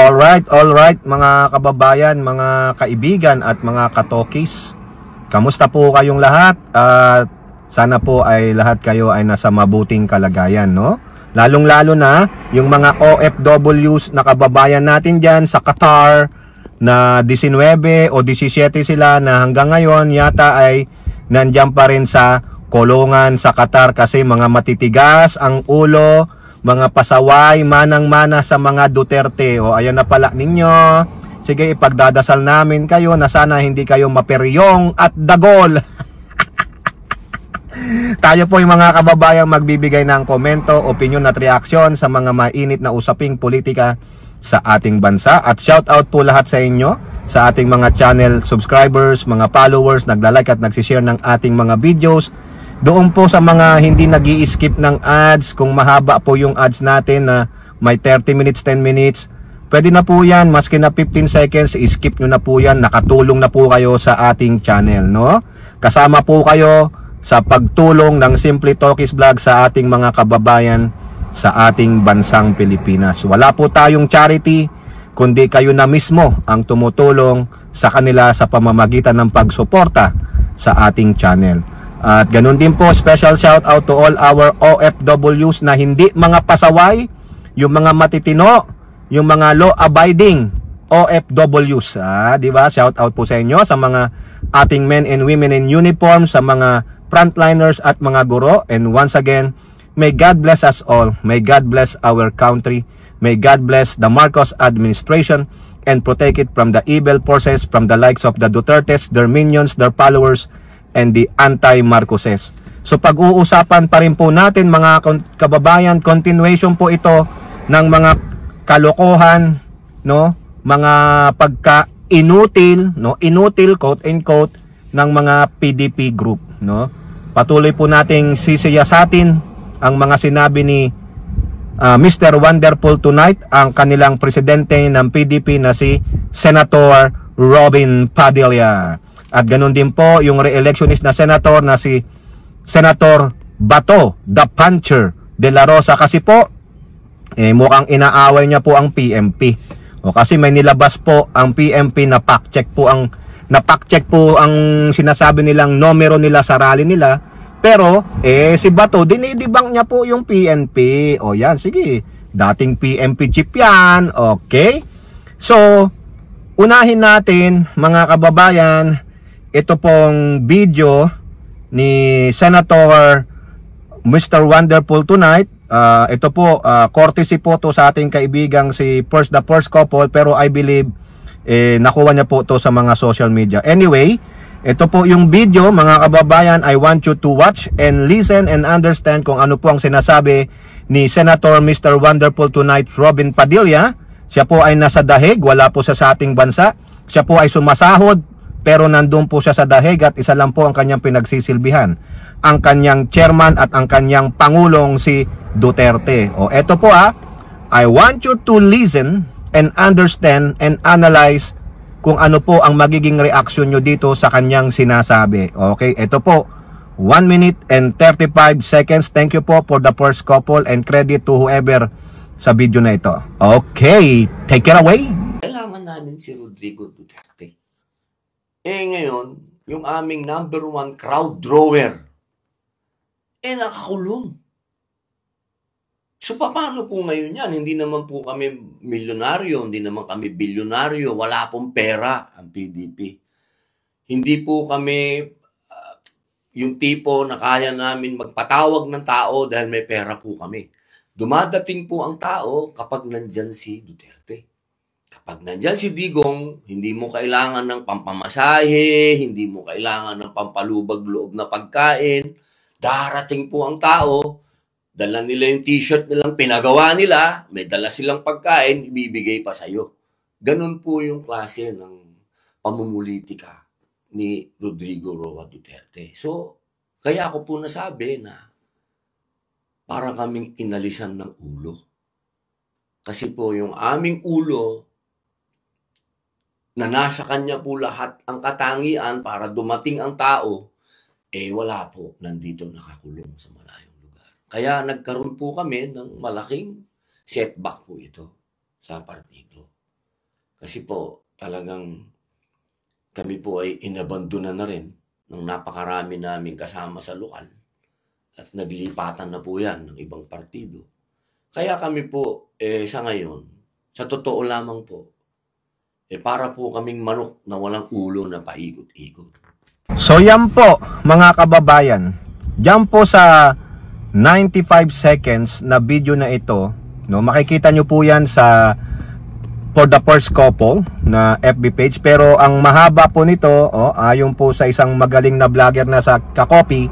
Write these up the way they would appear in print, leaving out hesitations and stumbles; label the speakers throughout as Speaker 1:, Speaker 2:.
Speaker 1: all right mga kababayan, mga kaibigan at mga katokis. Kamusta po kayong lahat? Sana po ay lahat kayo ay nasa mabuting kalagayan, no? Lalong-lalo na yung mga OFWs na kababayan natin diyan sa Qatar na 19 o 17 sila na hanggang ngayon yata ay nandiyan pa rin sa kulungan sa Qatar kasi mga matitigas ang ulo, mga pasaway, manang-mana sa mga Duterte. O ayan na pala ninyo. Sige, ipagdadasal namin kayo na sana hindi kayo maperyong at dagol. Tayo po yung mga kababayang magbibigay ng komento, opinion at reaksyon sa mga mainit na usaping politika sa ating bansa. At shout out po lahat sa inyo, sa ating mga channel subscribers, mga followers, nagla-like at nagsishare ng ating mga videos. Doon po sa mga hindi nag-i-skip ng ads, kung mahaba po yung ads natin na may 30 minutes, 10 minutes, pwede na po yan, maski na 15 seconds, i-skip nyo na po yan, nakatulong na po kayo sa ating channel, no? Kasama po kayo sa pagtulong ng Simply Talkies Vlog sa ating mga kababayan sa ating bansang Pilipinas. Wala po tayong charity, kundi kayo na mismo ang tumutulong sa kanila sa pamamagitan ng pagsuporta sa ating channel. At ganun din po, special shout out to all our OFWs na hindi mga pasaway, yung mga matitino, yung mga law-abiding OFWs. Di ba? Shout out po sa inyo, sa mga ating men and women in uniform, sa mga frontliners at mga guro. And once again, may God bless us all. May God bless our country. May God bless the Marcos administration and protect it from the evil forces, from the likes of the Dutertes, their minions, their followers, and the anti-Marcoses. So pag-uusapan pa rin po natin mga kababayan, continuation po ito ng mga kalokohan, no? Mga pagka-inutil, no? Inutil, quote and quote, ng mga PDP group, no? Patuloy po nating sisiyasatin ang mga sinabi ni Mr. Wonderful tonight, ang kanilang presidente ng PDP na si Senator Robin Padilla. At ganun din po yung re-electionist na senator na si Senator Bato, the Puncher de la Rosa. Kasi po, mukhang inaaway niya po ang PMP. O kasi may nilabas po ang PMP na fact-check po ang sinasabi nilang numero nila sa rally nila. Pero si Bato dinidibang niya po yung PNP. O yan, sige, dating PMP chief yan. Okay, so unahin natin mga kababayan ito pong video ni Senator Mr. Wonderful tonight. Ito po, courtesy po to sa ating kaibigang si the first couple, pero I believe nakuha niya po to sa mga social media. Anyway, ito po yung video mga kababayan. I want you to watch and listen and understand kung ano po ang sinasabi ni Senator Mr. Wonderful tonight, Robin Padilla. Siya po ay nasa dahig, wala po sa ating bansa. Siya po ay sumasahod, pero nandun po siya sa dahig at isa lang po ang kanyang pinagsisilbihan, ang kanyang chairman at ang kanyang pangulong si Duterte. O eto po I want you to listen and understand and analyze kung ano po ang magiging reaksyon nyo dito sa kanyang sinasabi. Okay, ito po, 1 minute and 35 seconds. Thank you po for the first couple and credit to whoever sa video na ito. Okay, take it away.
Speaker 2: Kailangan namin si Rodrigo Duterte. Ngayon, yung aming number 1 crowd drawer, nakakulong. So, paano po ngayon yan? Hindi naman po kami milyonaryo, hindi naman kami bilyonaryo, wala pong pera ang PDP. Hindi po kami yung tipo na kaya namin magpatawag ng tao dahil may pera po kami. Dumadating po ang tao kapag nandyan si Duterte. Kapag nandyan si Digong, hindi mo kailangan ng pampamasahe, hindi mo kailangan ng pampalubag loob na pagkain. Darating po ang tao, dala nila yung t-shirt nilang pinagawa nila, may dala silang pagkain, ibibigay pa sa'yo. Ganun po yung klase ng pamumulitika ni Rodrigo Roa Duterte. So, kaya ako po nasabi na parang kaming inalisan ng ulo. Kasi po yung aming ulo, na nasa kanya po lahat ang katangian para dumating ang tao, wala po, nandito nakakulong sa malayong lugar. Kaya nagkaroon po kami ng malaking setback po ito sa partido. Kasi po, talagang kami po ay inabandona na rin ng napakarami naming kasama sa lokal at naglipatan na po yan ng ibang partido. Kaya kami po, sa ngayon, sa totoo lamang po, para po kaming manok na walang ulo na paikot-ikot.
Speaker 1: So yan po mga kababayan, diyan po sa 95 seconds na video na ito, no, makikita nyo po yan sa For the First Couple na FB page. Pero ang mahaba po nito, ayon po sa isang magaling na vlogger na sa Kakopi,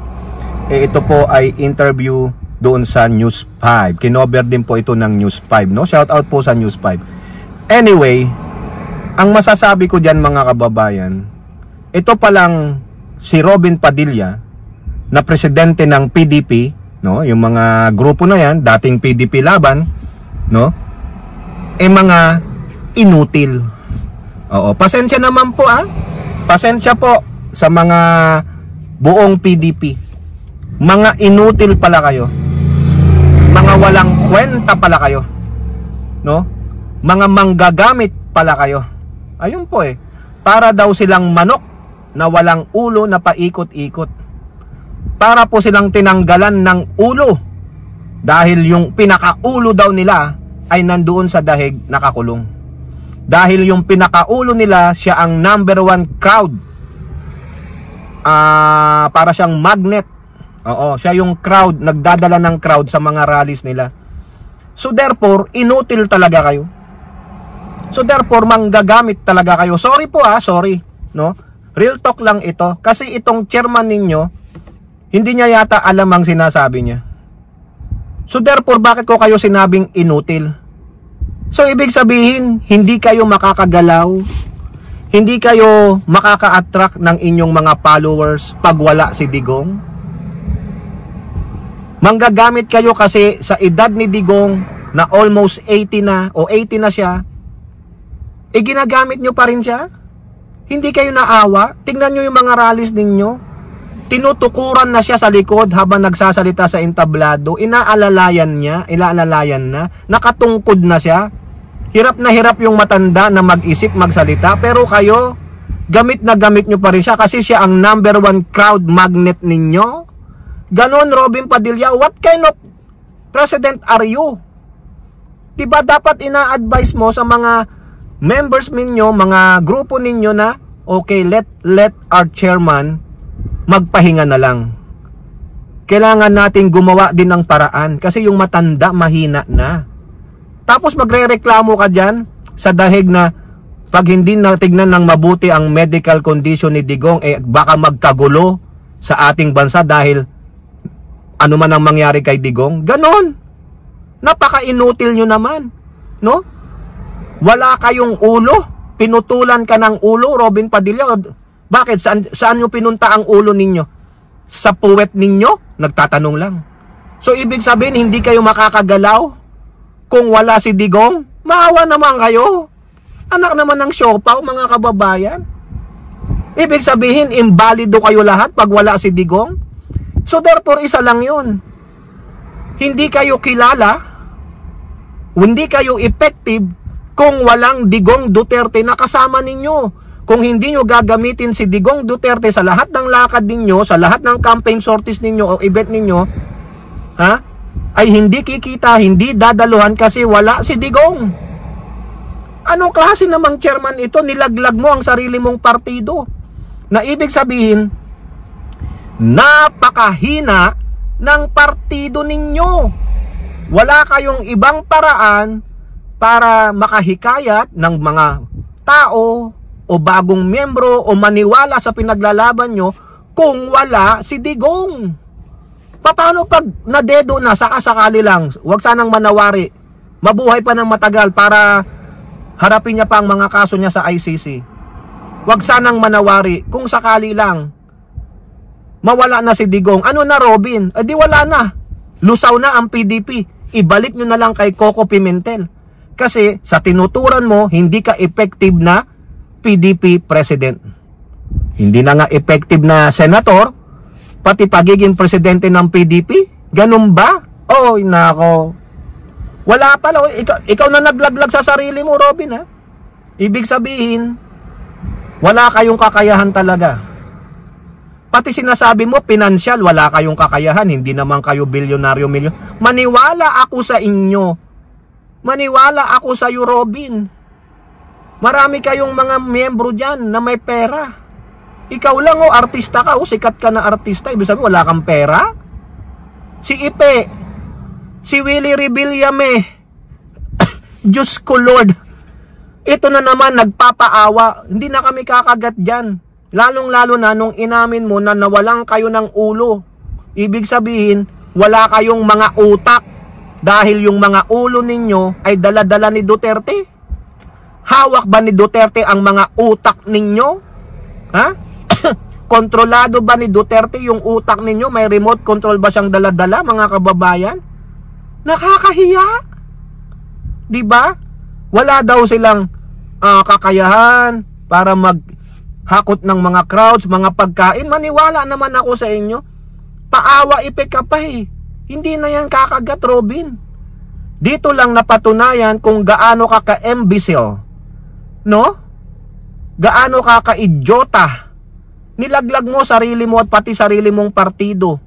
Speaker 1: ito po ay interview doon sa News 5. Kinover din po ito ng News 5, no? Shout out po sa News 5. Anyway, ang masasabi ko diyan mga kababayan, ito palang si Robin Padilla na presidente ng PDP, no? Yung mga grupo na yan, dating PDP laban, no? Mga inutil. Oo, pasensya naman po pasensya po sa mga buong PDP. Mga inutil pala kayo. Mga walang kwenta pala kayo. No? Mga manggagamit pala kayo. Ayun po para daw silang manok na walang ulo na paikot-ikot. Para po silang tinanggalan ng ulo. Dahil yung pinakaulo daw nila ay nandoon sa dahig nakakulong. Dahil yung pinakaulo nila, siya ang #1 crowd. Para siyang magnet. Oo, siya yung crowd, nagdadala ng crowd sa mga rallies nila. So therefore, inutil talaga kayo. So therefore, manggagamit talaga kayo. Sorry po sorry, no? Real talk lang ito. Kasi itong chairman ninyo, hindi niya yata alam ang sinasabi niya. So therefore, bakit ko kayo sinabing inutil? So ibig sabihin, hindi kayo makakagalaw, hindi kayo makaka-attract ng inyong mga followers pag wala si Digong. Manggagamit kayo kasi sa edad ni Digong na almost 80 na o 80 na siya, ginagamit nyo pa rin siya. Hindi kayo naawa. Tingnan nyo yung mga rallies ninyo. Tinutukuran na siya sa likod habang nagsasalita sa entablado. Inaalalayan na, nakatungkod na siya. Hirap na hirap yung matanda na mag-isip, magsalita. Pero kayo, gamit na gamit nyo pa rin siya kasi siya ang #1 crowd magnet ninyo. Ganon, Robin Padilla, what kind of president are you? Diba dapat ina-advise mo sa mga members ninyo, mga grupo ninyo na, okay, let our chairman magpahinga na lang. Kailangan natin gumawa din ng paraan kasi yung matanda mahina na. Tapos magre-reklamo ka dyan sa dahig na pag hindi natignan ng mabuti ang medical condition ni Digong, baka magkagulo sa ating bansa dahil ano man ang mangyari kay Digong. Ganon. Napaka-inutil nyo naman. No? Wala kayong ulo. Pinutulan ka ng ulo, Robin Padilla. Bakit? Saan nyo pinunta ang ulo ninyo? Sa puwet ninyo? Nagtatanong lang. So, ibig sabihin, hindi kayo makakagalaw kung wala si Digong? Maawa naman kayo. Anak naman ng siopaw, mga kababayan. Ibig sabihin, imbalido kayo lahat pag wala si Digong? So, therefore, isa lang yun. Hindi kayo kilala, hindi kayo effective kung walang Digong Duterte na kasama ninyo. Kung hindi nyo gagamitin si Digong Duterte sa lahat ng lakad ninyo, sa lahat ng campaign sorties ninyo o event ninyo, ay hindi kikita, hindi dadaluhan kasi wala si Digong. Anong klase namang chairman ito? Nilaglag mo ang sarili mong partido. Na ibig sabihin, napakahina ng partido ninyo. Wala kayong ibang paraan para makahikayat ng mga tao o bagong miyembro o maniwala sa pinaglalaban nyo kung wala si Digong. Paano pag nadedo na, sakasakali lang, huwag sanang manawari, mabuhay pa ng matagal para harapin niya pa ang mga kaso niya sa ICC. Huwag sanang manawari, kung sakali lang, mawala na si Digong. Ano na, Robin? Di wala na. Lusaw na ang PDP. Ibalik nyo na lang kay Coco Pimentel. Kasi sa tinuturan mo, hindi ka effective na PDP president. Hindi na nga effective na senator, pati pagiging presidente ng PDP? Ganun ba? Oh, nako. Wala pala. Ikaw na naglaglag sa sarili mo, Robin, Ibig sabihin, wala kayong kakayahan talaga. Pati sinasabi mo, pinansyal, wala kayong kakayahan. Hindi naman kayo bilyonaryo, milyon. Maniwala ako sa inyo. Maniwala ako sa iyo, Robin. Marami kayong mga miyembro dyan na may pera. Ikaw lang, artista ka, sikat ka na artista. Ibig sabihin, wala kang pera? Si Ipe, si Willie Rebillame, Diyos ko Lord, ito na naman nagpapaawa. Hindi na kami kakagat dyan. Lalong-lalo na nung inamin mo na nawalan kayo ng ulo. Ibig sabihin, wala kayong mga utak. Dahil yung mga ulo ninyo ay dala-dala ni Duterte. Hawak ba ni Duterte ang mga utak ninyo? Ha? Kontrolado ba ni Duterte yung utak ninyo? May remote control ba siyang dala-dala, mga kababayan? Nakakahiya. Diba? Wala daw silang kakayahan para maghakot ng mga crowds, mga pagkain. Maniwala naman ako sa inyo. Paawa ipek ka pa eh. Hindi na yan kakagat, Robin. Dito lang napatunayan kung gaano ka ka-imbecile. No? Gaano ka ka-idyota. Nilaglag mo sarili mo at pati sarili mong partido.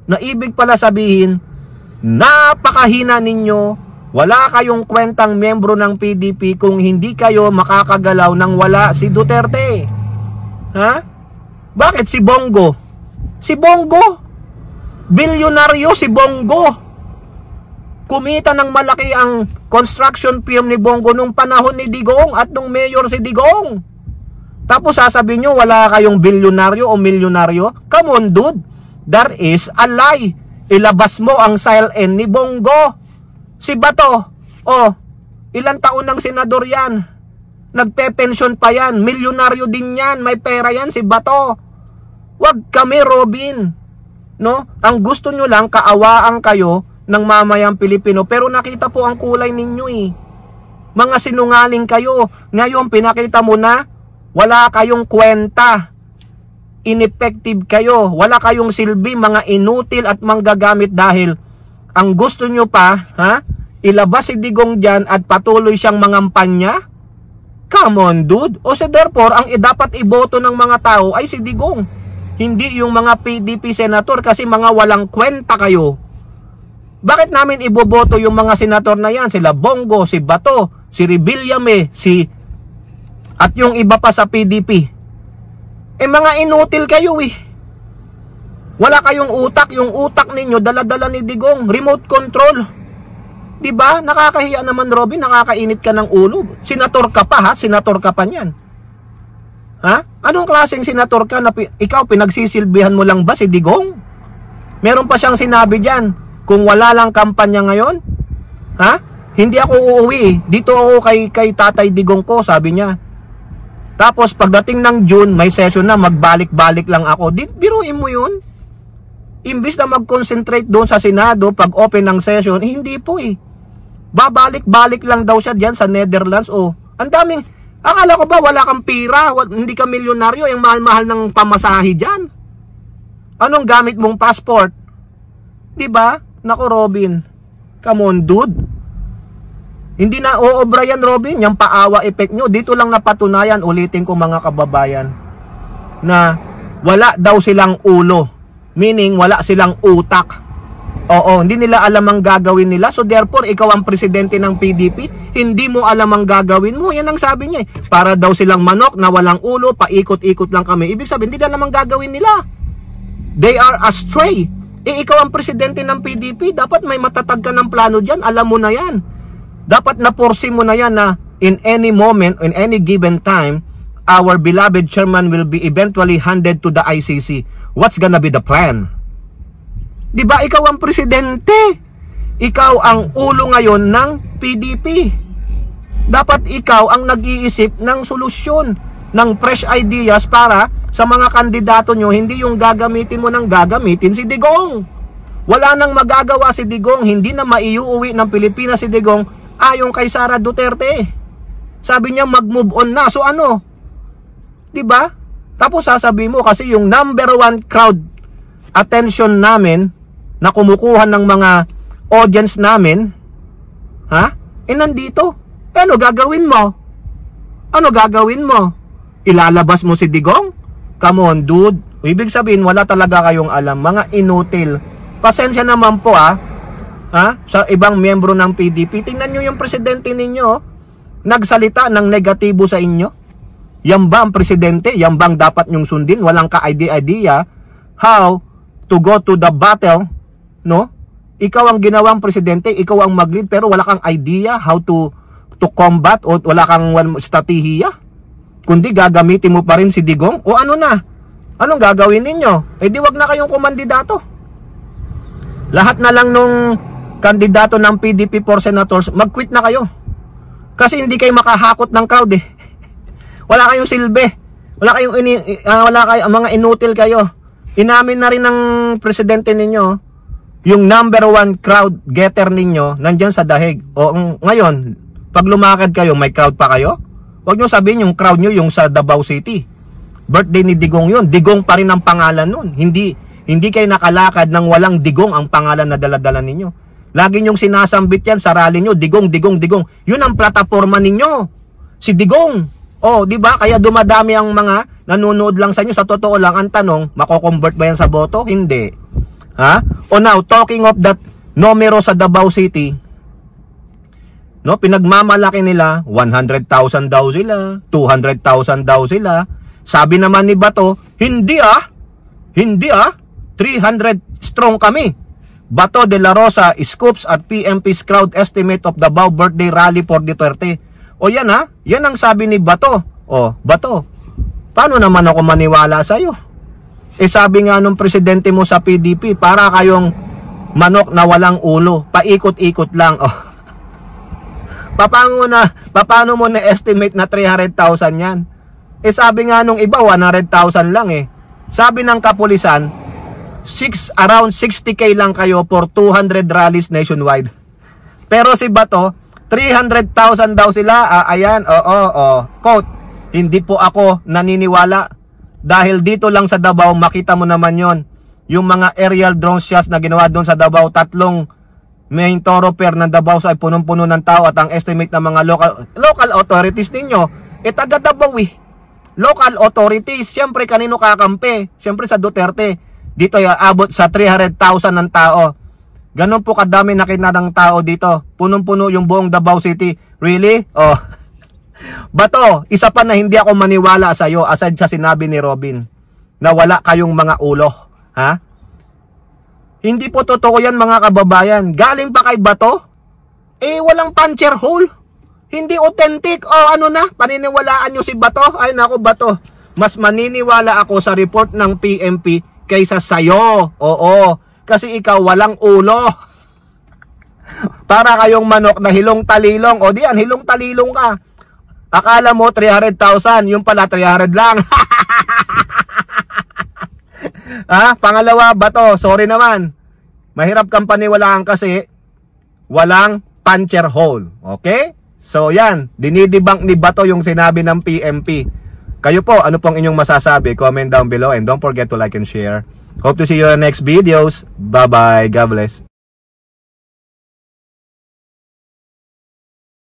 Speaker 1: Na ibig pala sabihin, napakahina ninyo. Wala kayong kwentang miyembro ng PDP kung hindi kayo makakagalaw nang wala si Duterte. Ha? Bakit si Bongo? Si Bongo? Bilyonaryo si Bongo. Kumita ng malaki ang construction firm ni Bongo nung panahon ni Digong at nung mayor si Digong. Tapos sasabihin nyo wala kayong bilyonaryo o milyonaryo? Come on dude, there is a lie. Ilabas mo ang SILN ni Bongo. Si Bato, ilang taon ng senador yan. Nagpe-pension pa yan. Milyonaryo din yan. May pera yan si Bato. Wag kami, Robin. No? Ang gusto nyo lang, kaawaan kayo ng mamayang Pilipino. Pero nakita po ang kulay ninyo eh. Mga sinungaling kayo. Ngayon, pinakita mo na wala kayong kwenta. Ineffective kayo. Wala kayong silbi, mga inutil at manggagamit dahil ang gusto nyo pa, ilabas si Digong dyan at patuloy siyang mangampanya? Come on, dude. O so therefore, ang dapat iboto ng mga tao ay si Digong. Hindi yung mga PDP senator kasi mga walang kwenta kayo. Bakit namin iboboto yung mga senator na yan? Sila Bongo, si Bato, si Rebillame, at yung iba pa sa PDP. Mga inutil kayo eh. Wala kayong utak. Yung utak ninyo, dala-dala ni Digong. Remote control. Diba? Nakakahiya naman, Robin. Nakakainit ka ng ulo. Senator ka pa, ha? Senator ka pa niyan. Ha? Anong klaseng senator ka na ikaw pinagsisilbihan mo lang ba si Digong? Meron pa siyang sinabi dyan. Kung wala lang kampanya ngayon, ha? Hindi ako uuwi. Dito ako kay Tatay Digong ko, sabi niya. Tapos pagdating ng June, may session na, magbalik-balik lang ako. Biruin mo yun? Imbis na mag-concentrate doon sa Senado pag open ng session, hindi po eh. Babalik-balik lang daw siya diyan sa Netherlands. Ang daming, akala ko ba wala kang pira, hindi ka milyonaryo, yung mahal-mahal ng pamasahe diyan. Anong gamit mong passport? 'Di ba? Nako Robin. Come on dude. Hindi na oobra yan, Robin, yung paawa effect nyo. Dito lang napatunayan, ulitin ko mga kababayan, na wala daw silang ulo. Meaning, wala silang utak. Oo, hindi nila alam ang gagawin nila. So therefore, ikaw ang presidente ng PDP, hindi mo alam ang gagawin mo. Yan ang sabi niya eh. Para daw silang manok na walang ulo, paikot-ikot lang kami. Ibig sabihin, hindi nila alam ang gagawin nila. They are astray. Ikaw ang presidente ng PDP, dapat may matatag ka ng plano dyan. Alam mo na yan. Dapat na-foresee mo na yan na in any moment, in any given time, our beloved chairman will be eventually handed to the ICC. What's gonna be the plan? Diba ikaw ang presidente? Ikaw ang ulo ngayon ng PDP. Dapat ikaw ang nag-iisip ng solusyon, ng fresh ideas para sa mga kandidato nyo, hindi yung gagamitin mo ng gagamitin si Digong. Wala nang magagawa si Digong, hindi na maiuwi ng Pilipinas si Digong ayon kay Sara Duterte. Sabi niya mag-move on na. So ano? Diba? Tapos sasabihin mo kasi yung number one crowd attention namin na kumukuha ng mga audience namin, nandito. Ano gagawin mo? Ano gagawin mo? Ilalabas mo si Digong? Come on, dude. Ibig sabihin, wala talaga kayong alam. Mga inutil. Pasensya naman po sa ibang miyembro ng PDP. Tingnan nyo yung presidente ninyo. Nagsalita ng negatibo sa inyo. Yan ba ang presidente? Yan bang dapat nyong sundin? Walang ka-idea how to go to the battle, no? Ikaw ang ginawang presidente, ikaw ang mag-lead, pero wala kang idea how to combat o wala kang strategiya. Kundi gagamitin mo pa rin si Digong o ano na? Anong gagawin ninyo? Di wag na kayong kumandidato. Lahat na lang nung kandidato ng PDP for senators, mag-quit na kayo. Kasi hindi kayo makahakot ng crowd eh. Wala kayong silbi. Wala kayong mga inutil kayo. Inamin na rin ng presidente ninyo, yung number 1 crowd getter ninyo nandyan sa dahig. O ngayon, pag lumakad kayo, may crowd pa kayo? Huwag nyo sabihin yung crowd nyo yung sa Davao City. Birthday ni Digong yun. Digong pa rin ang pangalan nun. Hindi kayo nakalakad ng walang Digong ang pangalan na daladala ninyo. Lagi nyong sinasambit yan sa rally nyo, Digong, Digong, Digong. Yun ang plataforma ninyo. Si Digong. Di ba? Kaya dumadami ang mga nanonood lang sa inyo. Sa totoo lang, ang tanong, mako-convert ba yan sa boto? Hindi. Now, talking of that numero sa Davao City, no, pinagmamalaki nila, 100,000 daw sila, 200,000 daw sila. Sabi naman ni Bato, hindi 300 strong kami. Bato de la Rosa scoops at PMP's crowd estimate of Davao birthday rally for Duterte. Yan yan ang sabi ni Bato. Bato, paano naman ako maniwala sa'yo? Sabi nga nung presidente mo sa PDP, para kayong manok na walang ulo, paikot-ikot lang. Paano mo na-estimate na 300,000 yan? Sabi nga nung iba, 100,000 lang eh. Sabi ng kapulisan, around 60K lang kayo for 200 rallies nationwide. Pero si Bato, 300,000 daw sila. Ayan, quote, hindi po ako naniniwala. Dahil dito lang sa Davao, makita mo naman yon. Yung mga aerial drone shots na ginawa doon sa Davao, 3 main thoroughfare ng Davao ay punong-puno ng tao at ang estimate ng mga local authorities ninyo, taga Davao eh. Local authorities, siyempre kanino kakampi? Siyempre sa Duterte. Dito abot sa 300,000 ng tao. Ganon po kadami nakita ng tao dito. Punong-puno yung buong Davao City. Really? Bato, isa pa na hindi ako maniwala sa iyo aside sa sinabi ni Robin na wala kayong mga ulo. Hindi po totoo yan mga kababayan. Galing pa kay Bato? Walang puncher hole. Hindi authentic. Paniniwalaan nyo si Bato? Ay nako Bato, mas maniniwala ako sa report ng PMP kaysa sayo. Kasi ikaw walang ulo. Para kayong manok na hilong talilong. Diyan, hilong talilong ka. Akala mo 300,000, yung pala 300 lang. Pangalawa, Bato, sorry naman. Mahirap kang paniwalaan kasi walang puncher hole. Okay? So yan, dinidebunk ni Bato yung sinabi ng PMP. Kayo po, ano pong inyong masasabi? Comment down below and don't forget to like and share. Hope to see you in the next videos. Bye-bye. God bless.